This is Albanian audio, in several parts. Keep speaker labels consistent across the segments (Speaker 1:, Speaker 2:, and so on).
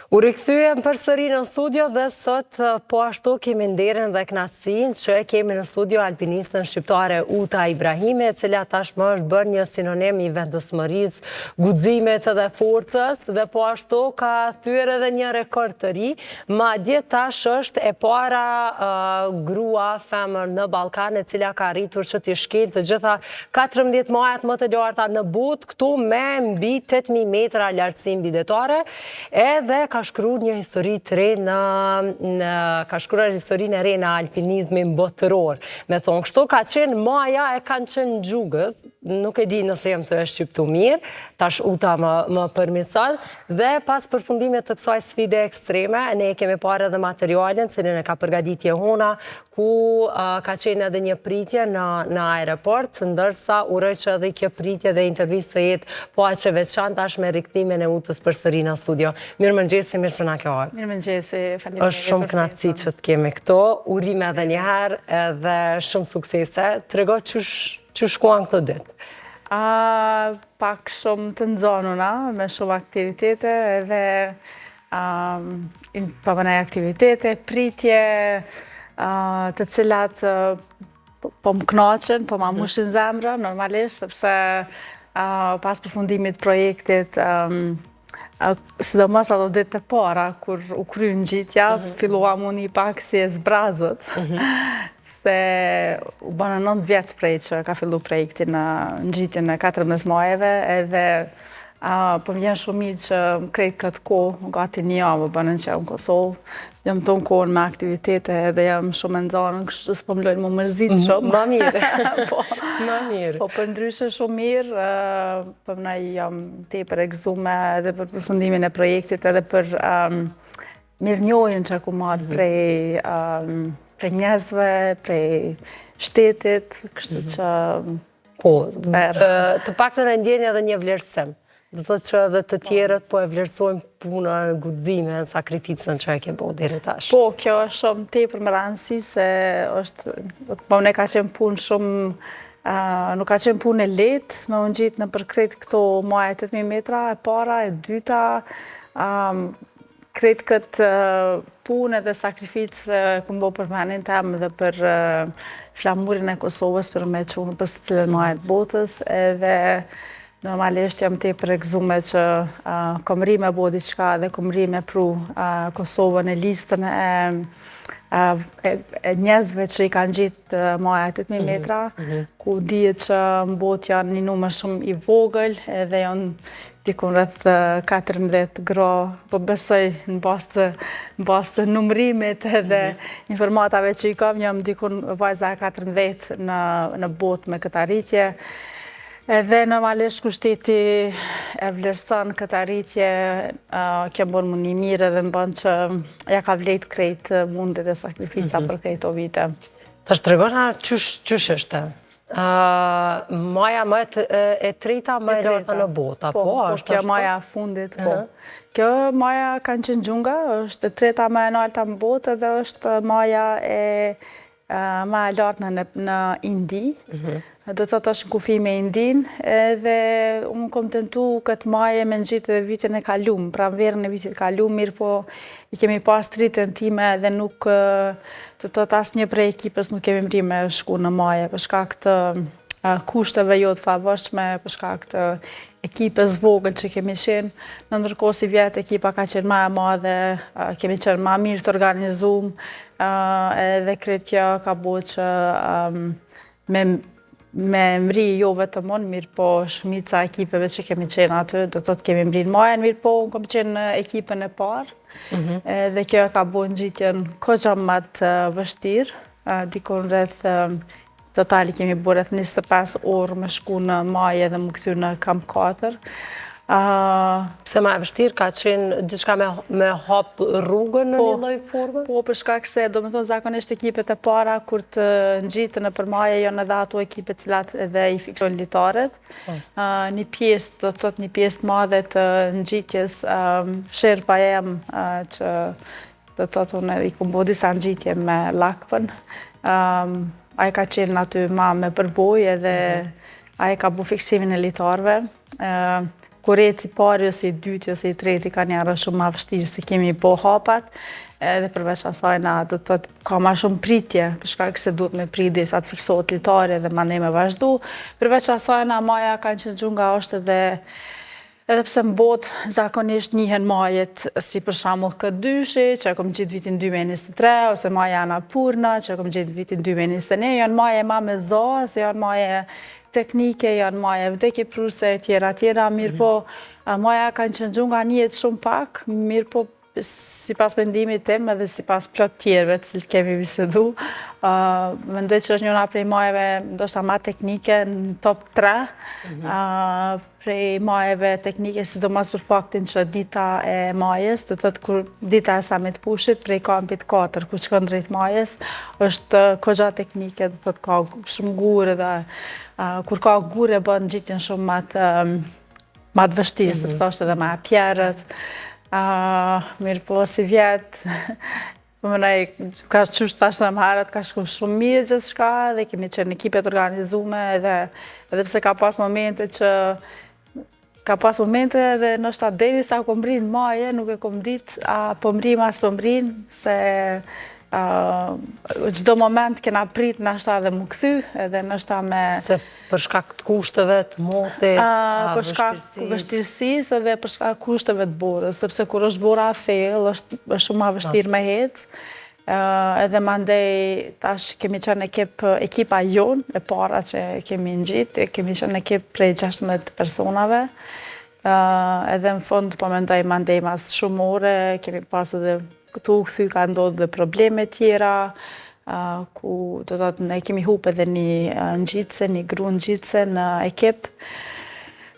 Speaker 1: U rikthyem përsëri në studio dhe sot po ashtu kemi nderin dhe kënaqësinë që kemi në studio alpinistën shqiptare Uta Ibrahimi, e cila tashmë është bërë një sinonim i vendosmërisë, guximet dhe forcës dhe po ashtu ka thyer edhe një rekord të ri, madje tash është e para grua femër në Ballkan e cila ka arritur që të shkel të gjitha 14 majat më të larta në botë, këtu me mbi 8000 metra lartësi mbydetare, edhe ka shkruar një histori të re ka shkruar historinë e re në alpinizmin botëror. Me thonë kështu, ka qenë maja e kanë qenë Xhugës, nuk e di nëse jam të e shqiptu mirë, tash Uta më përmirëson, dhe pas përfundimit të kësaj sfide ekstreme, ne kemi parë edhe materialin, cilin e ka përgatitje Hona, ku ka qenë edhe një pritje në aeroport, ndërsa uroj që edhe kjo pritje dhe intervistë të jetë po aq e veçantë tash me rikthimin e Utës përsëri në studio. Mirëmëngjesi, mirë se na ke ardhur.
Speaker 2: Mirëmëngjesi, faleminderit.
Speaker 1: Është shumë kënaqësi që të kemi këto, urime edhe një herë edhe shumë suksese. Trego që shkuan këtë ditë.
Speaker 2: Pak shumë të nxonuna, me shumë aktivitete edhe përbënaj aktivitete, pritje, të cilat po më kënaqen, po ma mushin zemra, normalisht, sepse pas përfundimit projektit, sidomos ato ditë të para, kur u kry ngjitja, filluam unë pak si e zbrazët, se u bënë 9 vjetë prej që ka fillu projekti në ngjitjen e 14 majeve, edhe po më vjen shumë mirë që krejt këtë kohë, gati një javë bënën që jam në Kosovë, jam tonë kohën me aktivitete edhe jam shumë e nxanën, kështu që s'po më lojnë më mërzit shumë.
Speaker 1: Ma mirë, ma mirë.
Speaker 2: Po për ndryshe shumë mirë, për mëna jam tepër e gëzume edhe për përfundimin e projektit, edhe për mirënjohjen që ku marrë prej njerëzve, prej shtetit, kështu që...
Speaker 1: Po, të paktën e ndjenja edhe një vlerësim. Dhe thotë që edhe të tjerët po e vlerësojmë punën, guximin, sakrificën që e ke bërë deri tash.
Speaker 2: Po, kjo është shumë tepër me rëndësi, se është, po ne ka qenë punë shumë, nuk ka qenë punë e lehtë, me unë gjitë në përkrejt këto maja 8000 metra, e para, e dyta, krejt këtë punë dhe sakrificë këmë bo për menin temë dhe për flamurin e Kosovës, për me qunë për së cilën majët botës, edhe normalisht jam tepër e gëzume që kom ri me bo diçka dhe kom ri me pru Kosovën e listën e njerëzve që i kanë gjitë maja 8000 metra, ku dihet që në botë janë një numër shumë i vogël, edhe janë dikun rreth 14 gra, po besoj në bastë të numrimit edhe informatave që i kam, jam dikun vajza 14 në botë me këtë arritje. Edhe normalisht ku shteti e vlerëson këtë arritje, kjo bërë më një mirë edhe më bënë që ja ka vlejt krejt mundit dhe sakrifica për krejt o vite.
Speaker 1: Të shtregona qysh është? Maja më e treta më e larta në botë, apo?
Speaker 2: Po, kjo maja fundit, po. Kjo maja kanë qenë Xhunga, është e treta më e larta në botë edhe është maja më e larta në Indi. Do të të është në kufi me Indin, edhe unë kom tentu këtë maje me në gjitë dhe vitin e kalum, pra në verën e vitit kalum, mirë po i kemi pas të rritën time dhe nuk të të asë një prej ekipës nuk kemi mri me shku në maje, për shkak të kushteve jo të favëshme, për shkak të ekipës vogël që kemi qenë, në ndërkohë si vjetë ekipa ka qenë ma e madhe, kemi qenë ma mirë të organizum, edhe kretë kjo ka bo që me mri jo vetëm unë, mirë po shumica ekipeve që kemi qenë aty, do të kemi mri në majën, mirë po unë kom qenë në ekipën e parë, dhe kjo ka bo në gjitjen kogja më të vështirë, dikon rreth totali kemi bo rreth 25 orë me shku në majë dhe më këthy në kamp 4.
Speaker 1: Pse ma e vështirë ka qenë diçka me hap rrugën në një lloj forme?
Speaker 2: Po, për shkak se do me thonë zakonisht ekipet e para kur të ngjitë në përmaje janë edhe ato ekipet cilat edhe i fiksojnë litaret. Një pjesë, do të thotë një pjesë të madhe të ngjitjes sherpa jem që do të thotë unë i kom bo disa ngjitje me lakpën. Ai ka qenë aty ma me përboj edhe ai ka bu fiksimin e litarve. kur eci pari ose i dyti ose i treti ka njerë shumë ma vështirë se kemi po hapat, edhe përveç asaj na do të thotë ka ma shumë pritje, për shkak se duhet me prit derisa të fiksohet litari dhe mandej me vazhdu. Përveç asaj na maja Kangchenjunga është edhe pse në botë zakonisht njihen majet si për shembull K2, që e kom gjetë vitin 2023, ose maja Annapurna, që e kom gjetë vitin 2021, janë maje ma me se janë maje teknike, janë maje vdekje prurse, tjera, mirë po maja Kangchenjunga njihet shumë pak, mirë po si pas mendimit tim edhe si pas plot tjerëve të cilë kemi bisedu, mendoj që është njëna prej majeve ndoshta ma teknike në top 3, prej majeve teknike, sidomos për faktin që dita e majes, do të thotë kur dita e Summit Pushit prej kampit 4, kur shkon drejt majes, është kogja teknike, do të thotë ka shumë gurë dhe kur ka gurë e bën ngjitjen shumë ma të vështirë, sepse është edhe ma pjerët. Mirë po si vjetë, ka qështë tash në mherët, ka shku shumë mirë gjithë shka dhe kemi qenë në ekipet organizume edhe pse ka pas momente edhe nështë atë deri sa kom rinë maje, nuk e kom ditë a po mrim as po mrim, se çdo moment kena prit nështë edhe mu kthy, edhe nështë me...
Speaker 1: Se për shkak të kushteve të motit,
Speaker 2: për shkak vështirësisë edhe për shkak kushteve të borës, sepse kur është bora e thellë, është shumë ma vështirë me ecë. Edhe mandej tash kemi qenë ekipa jonë, e para që kemi ngjitë, kemi qenë ekip prej 16 personave. Edhe në fund po mendoj mandej mas shumë ore, kemi pas edhe këtu kthy ka ndodhur dhe probleme tjera, ku do të thotë ne kemi hup edhe një ngjitse, një gru ngjitse në ekip.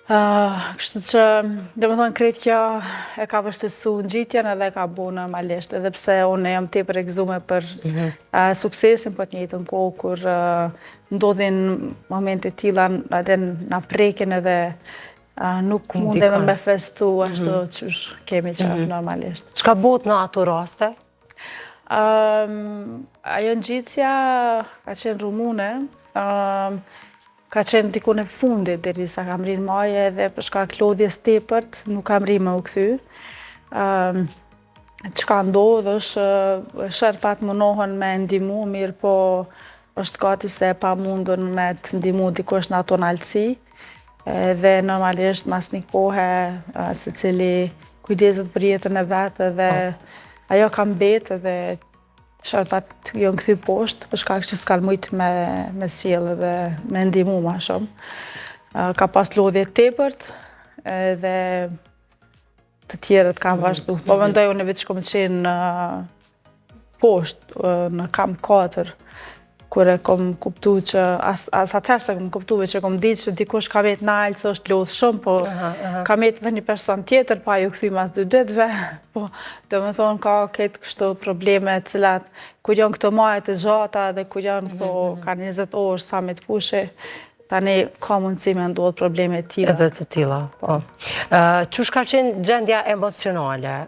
Speaker 2: Kështu që, domethënë krejt kjo e ka vështirësu ngjitjen edhe e ka bu normalisht, edhe pse unë jam tepër e gëzuar për suksesin, po të njëjtën kohë kur ndodhin momente të tilla edhe na prekin edhe nuk mundemi me festu ashtu qysh kemi qenë normalisht.
Speaker 1: Çka bëhet në ato raste?
Speaker 2: Ajo ngjitja ka qenë rumune, ka qenë diku në fundit derisa kam rrinë maje dhe për shkak lodhjes tepërt nuk kam rrinë me u kthy. Çka ndodh është sherpat munohen me ndihmu, mirë po është gati se e pamundur me të ndihmu dikush në ato nalësi. Dhe normalisht mas një kohe secili kujdeset për jetën e vetë dhe ajo ka mbetë dhe sherpat janë kthy poshtë për shkak që s'kan mujt me sjellë dhe me ndihmu ma shumë. Ka pas lodhje tepërt dhe të tjerët kanë vazhdu. Po mendoj unë vetë që kom qenë poshtë në kamp 4, kur e kom kuptu që, as atëherë se kom kuptu që kom ditë që dikush ka vetë nalë, që është lodhë shumë, po ka vetë dhe një person tjetër, pa ju kthy mas 2 ditëve, po do me thonë ka këtë kështu probleme cilat, kur janë këto majet e gjata dhe kur janë këto ka 20 orë Summit Pushi, tani ka mundësi me ndodhë probleme tjera.
Speaker 1: Edhe të tilla, po. Çush ka qenë gjendja emocionale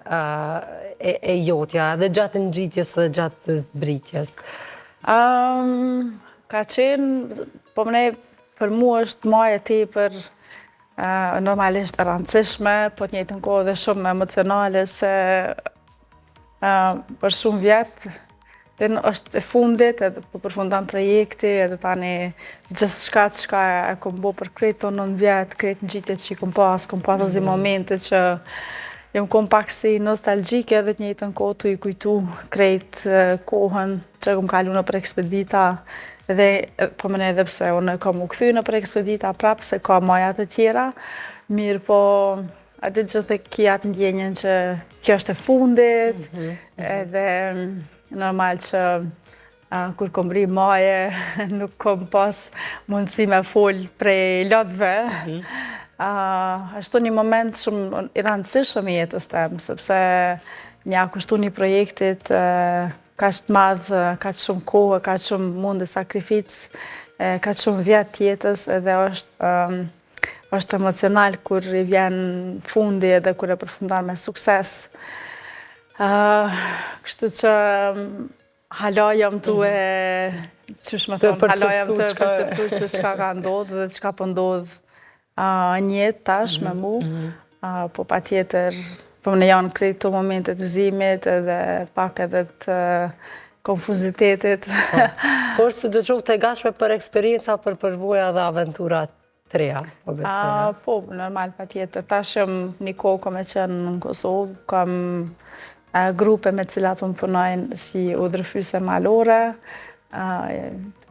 Speaker 1: e jotja, dhe gjatë ngjitjes dhe gjatë zbritjes?
Speaker 2: Ka qenë, po mëne për mua është maje tepër normalisht e rëndësishme, po të njëjtën kohë dhe shumë emocionale se për shumë vjetë dhe është e fundit, edhe po përfundan projekti, edhe tani gjithçka çka e kom bo për krejt të 9 vjetë, krejt ngjitjet që i kom pas azi momente që jam kom pak si nostalgjike edhe të njëjtën kohë tu i kujtu krejt kohën që kom kalu në për ekspedita dhe po mëne edhe pse unë kom u kthy në për ekspedita prapë se ka maja të tjera, mirë po atë gjithë kia të ndjenjen që kjo është e fundit edhe normal që kur kom rri maje nuk kom pas mundësi me fol prej lotëve. Ashtu një moment shumë i rëndësishëm i jetës tem, sepse një kushtu një projektit ka që madhë, ka që shumë kohë, ka që shumë mundë sakrificë, ka që shumë vjetë jetës edhe është emocional kur i vjen fundi edhe kur e përfundan me sukses. Kështu që hala jam tu qysh me thonë, hala jam të perceptu se çka ka ndodhë dhe çka po ndodhë njët tash me mu, po pa tjetër, po në janë krejt të momentet të zimit edhe pak edhe të konfuzitetit.
Speaker 1: Por së të qoftë e gashme për eksperienca, për përvoja dhe aventurat të reja, po besoj.
Speaker 2: Po, normal pa tjetër. Tash jam një kohë kom e qenë në Kosovë, kam grupe me cilat unë punojnë si udhërfyse malore,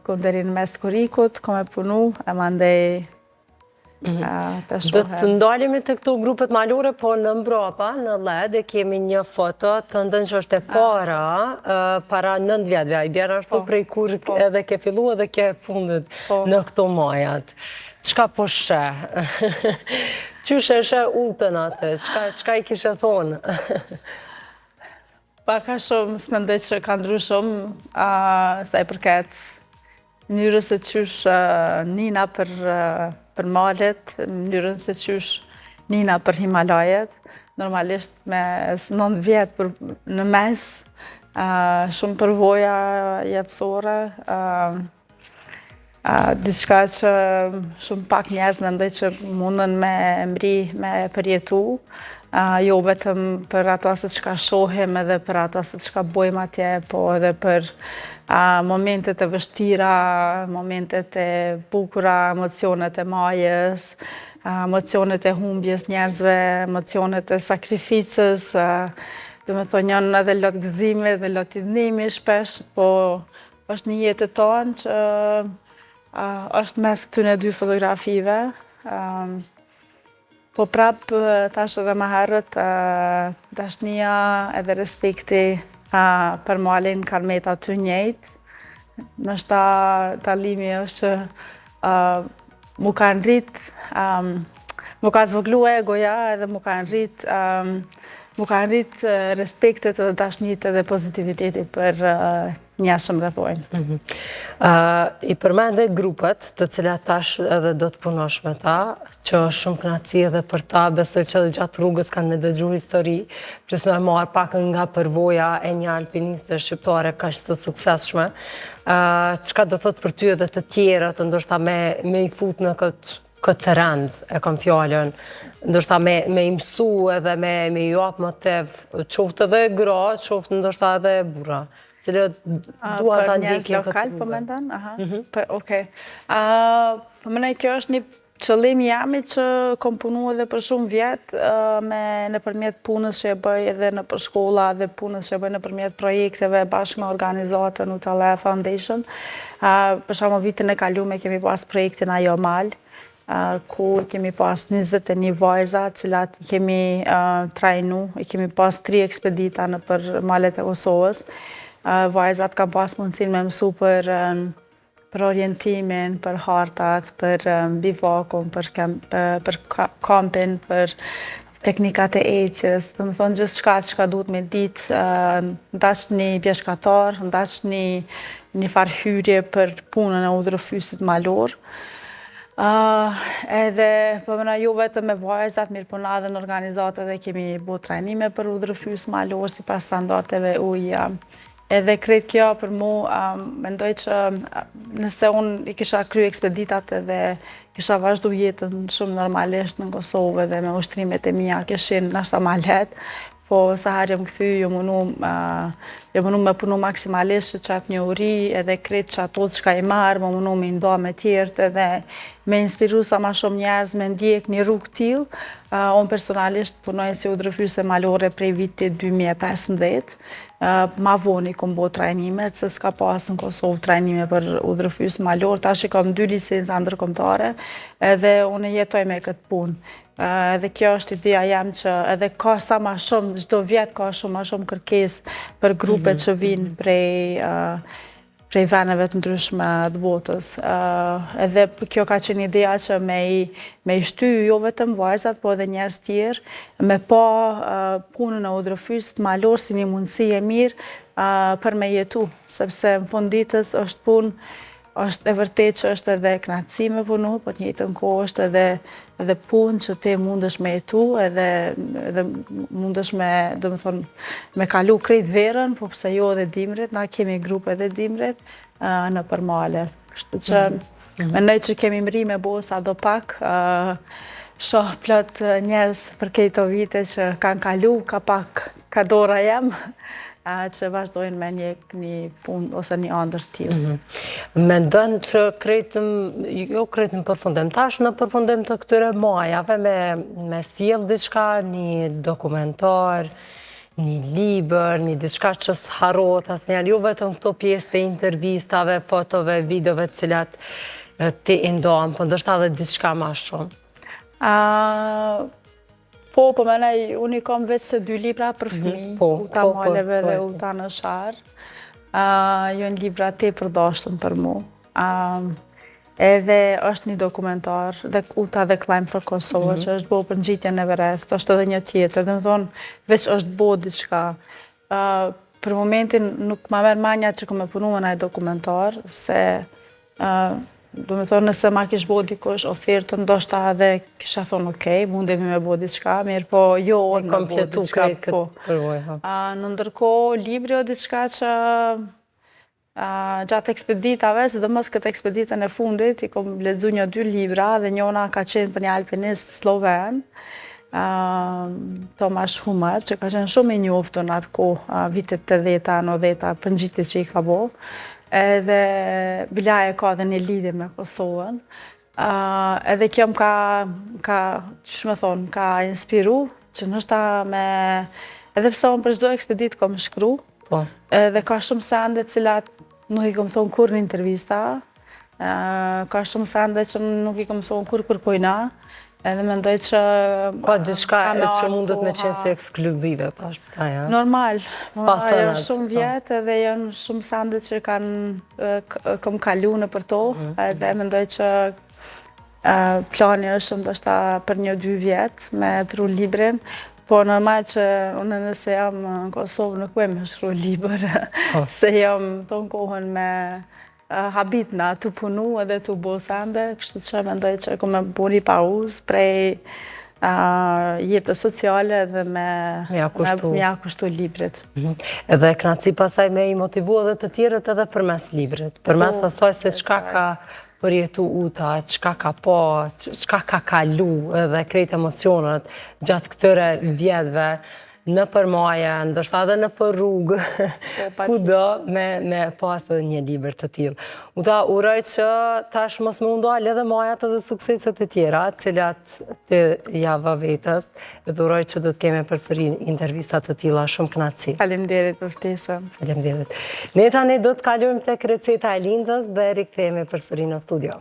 Speaker 2: kom deri në mes kurikut, kom e punu, e mandej
Speaker 1: Do të ndalemi të këto grupet malore, po në mbrapa, në LED, e kemi një foto të ndën që është e para 9 vjetëve. I bjerë ashtu prej kur edhe ke fillu edhe ke fundit në këto majat. Qka po shë? Qyshe shë utën atë? Qka i kishe thonë?
Speaker 2: Pa ka shumë, së mendoj që ka ndru shumë, sa i përket mënyrës se qysh nina për malet, mënyrën se qysh nina për Himalajet. Normalisht me 9 vjetë në mes, shumë përvoja jetësore, diçka që shumë pak njerëz mendoj që mundën me mri, me përjetu, jo vetëm për ato se çka shohim edhe për ato se çka bojmë atje, po edhe për momentet e vështira, momentet e bukura, emocionet e majës, emocionet e humbjes njerëzve, emocionet e sakrificës, do me thonë janë edhe lot gëzimi dhe lot idhnimi shpesh, po është një jetë e tonë që është mes këtyne dy fotografive. Po prap tash edhe më herët dashnia edhe respekti për malin kanë me të aty njëjtë. Nështë talimi është që mu kanë rrit, mu ka zvoglu egoja edhe mu kanë rrit respektet edhe dashnit edhe pozitivitetit për njashëm dhe thojnë.
Speaker 1: I përmende grupet të cilat tash edhe do të punosh me ta, që është shumë kënaqësi edhe për ta, besoj që dhe gjatë rrugës kanë me dëgju histori, që me marë pak nga përvoja e një alpiniste shqiptare kaq të suksesshme. Çka do thot për ty edhe të tjerët, ndoshta me i fut në këtë rend, e kam fjallën, ndoshta me i mësu edhe me i jap motiv, qoftë edhe gra, qoftë ndoshta edhe burra.
Speaker 2: Për njerëz lokal, po me ndonë? Okej. Po mënej kjo është një qëllim jami që kom punu edhe për shumë vjetë nëpërmjet punës që e bëj edhe nëpër shkolla dhe punës që e bëj nëpërmjet projekteve bashkë me organizatën Utale Foundation. Për shembull vitin e kaluar kemi pas projektin Ajo Mal, ku kemi pas 21 vajza, cilat kemi trajnu, i kemi pas 3 ekspedita nëpër malet e Kosovës. Vajzat kanë pas mundësin me mësu për orientimin, për hartat, për bivakun, për kampin, për teknikat e ecjes, dhe më thonë gjithë shka duhet me ditë, ndash një pjeshkatar, ndash një farhyrje për punën e udhërfysit malor. Edhe përmëna jo vetëm me vajzat, mirë përna dhe në organizatet dhe kemi bo trajnime për udhërfys malor, si pas standarteve UIA. Edhe krejt kjo për mu, mendoj që nëse unë i kisha kryu ekspeditat edhe kisha vazhdu jetën shumë normalisht në Kosovë dhe me ushtrimet e mija kishin nashta ma let, po sa herë jam këthy, jam munu me punu maksimalisht që qatë një uri edhe krejt që ato që ka i marë, më munu me nda me tjertë edhe me inspiru sa ma shumë njerëz me ndjek një rrugë t'ilë. Unë personalisht punoj si udhërfyse malore prej vitit 2015. Ma voni kom bo trajnimet, se s'ka pas në Kosovë trajnime për udhërfys malor. Tash i kam 2 licenca ndërkombëtare edhe unë jetoj me këtë punë. Edhe kjo është ideja jam që edhe ka sa ma shumë, çdo vjet ka shumë ma shumë kërkesë për grupet që vinë prej veneve të ndryshme të botës. Edhe kjo ka qenë ideja që me i shty jo vetëm vajzat, po edhe njerëz tjerë, me pa punën e udhërfysit malor si një mundësi e mirë për me jetu, sepse në fund ditës është punë, është e vërtet që është edhe kënaqësi me punu, po të njëjtën kohë është edhe punë që ti mundesh me jetu, edhe mundesh me kalu krejt verën, po pse jo edhe dimrit, na kemi grupe edhe dimrit në përmale. Kështu që Mendoj që kemi mri me bo sa do pak. Shoh plot njerëz për këto vite që kanë kalu, ka dora jem, që vazhdojnë me një punë ose një ëndër tillë.
Speaker 1: Mendon që jo kretëm përfundim, tash në përfundim të këtyre muajave me sjell diçka, një dokumentar, një libër, një diçka që s'harrohet asnjëherë, jo vetëm këto pjesë të intervistave, fotove, videove të cilat ti i ndonë, po ndoshta edhe diçka më shumë.
Speaker 2: Po menaj, unë i kam veç se 2 libra për fëmijë, Uta Maleve dhe Uta në Sharë. Jojnë libra te përdashtën për mu. Edhe është një dokumentar, dhe Uta dhe Climb for Kosovo, që është bo për ngjitjen e Everest, është edhe një tjetër, dhe më thonë, veç është bo diçka. Për momentin nuk ma merr manja që kom e punu me naj dokumentar, se do me thonë nëse ma kish bo dikush ofertën, ndoshta edhe kisha thonë okej, mundemi me bo diçka, mirë po jo unë me bo diçka po. Në ndërkohë, libri o diçka që gjatë ekspeditave, sidomos këtë ekspeditën e fundit, i kom lexu 2 libra dhe njona ka qenë për një alpinist sloven, Tomaš Humar, që ka qenë shumë i njoftën atë kohë, vitet 80-ta, 90-ta, për ngjitjet që i ka bo. Edhe Bilaj e ka dhe një lidhje me Kosovën. Edhe kjo më ka inspiru, që nështë me... Edhe pësa unë për çdo ekspedit kom shkru, edhe ka shumë sende cilat nuk i kom thonë kur në intervista, ka shumë sende që nuk i kom thonë kur kërkojna, edhe mendoj që...
Speaker 1: Ka diçka që mundet me qenë si ekskluzive, pashtë, ja?
Speaker 2: Normal. Janë shumë vjetë edhe janë shumë sende që kom kalu në për to, edhe mendoj që plani është ndoshta për 1-2 vjetë me pru librin, po normal që unë nëse jam në Kosovë nuk me shkru libër, se jam tonë kohën me habitna të punu edhe të bo sende, kështu që mendoj që ku me bu një pauzë prej jetës sociale dhe me mja kushtu librit.
Speaker 1: Edhe kënaqësi pasaj me i motivu edhe të tjerët edhe përmes librit, përmes asaj se çka ka përjetu Uta, çka ka pa, çka ka kalu edhe krejt emocionet gjatë këtyre vjetëve, në përmaje, ndoshta edhe në për rrugë, kudo me pas edhe një libër të tillë. Uta, uroj që tash mos më ndalë edhe majat edhe sukseset e tjera, cilat të java vetës, edhe uroj që do të kemi përsëri intervistat të tilla, shumë kënaqësi.
Speaker 2: Faleminderit për ftesën.
Speaker 1: Faleminderit. Ne tani do të kalojmë tek receta e lindës dhe rikthehemi përsëri në studio.